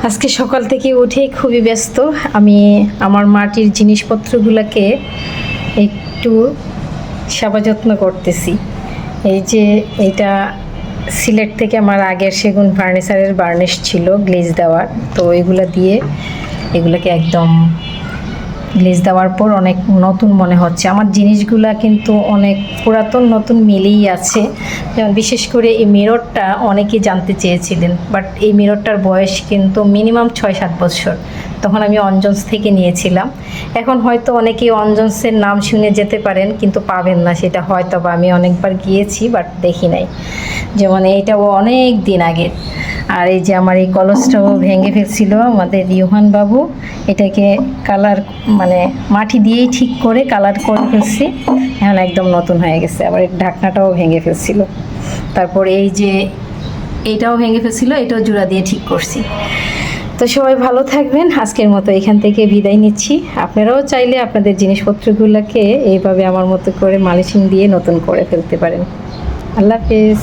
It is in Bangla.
আজকে সকাল থেকে উঠেই খুবই ব্যস্ত। আমি আমার মাটির জিনিসপত্রগুলোকে একটু সেবা যত্ন করতেছি। এই যে এটা সিলেট থেকে আমার আগের সেগুন ফার্নিচারের বার্নিশ ছিল গ্লেজ দেওয়ার, তো এগুলো দিয়ে এগুলোকে একদম গ্লেজ দেওয়ার পর অনেক নতুন মনে হচ্ছে। আমার জিনিসগুলা কিন্তু অনেক পুরাতন নতুন মিলেই আছে। যেমন বিশেষ করে এই মিররটা অনেকেই জানতে চেয়েছিলেন, বাট এই মিররটার বয়স কিন্তু মিনিমাম 6-7 বছর। তখন আমি অঞ্জন্স থেকে নিয়েছিলাম। এখন হয়তো অনেকেই অঞ্জন্সের নাম শুনে যেতে পারেন, কিন্তু পাবেন না সেটা হয়তো, বা আমি অনেকবার গিয়েছি বাট দেখি নাই। যেমন এইটাও অনেক দিন আগের। আর এই যে আমার এই কলসটাও ভেঙে ফেলছিল আমাদের ইউহান বাবু, এটাকে কালার মানে মাটি দিয়েই ঠিক করে কালার করে ফেলছি, এখন একদম নতুন হয়ে গেছে। আবার এর ঢাকনাটাও ভেঙে ফেলছিল, তারপর এই যে এইটাও ভেঙে ফেলছিল, এটাও জোড়া দিয়ে ঠিক করছি। তো সবাই ভালো থাকবেন, আজকের মতো এখান থেকে বিদায় নিচ্ছি। আপনারাও চাইলে আপনাদের জিনিসপত্রগুলোকে এইভাবে আমার মতো করে মালিশিং দিয়ে নতুন করে ফেলতে পারেন। আল্লাহ হাফেজ।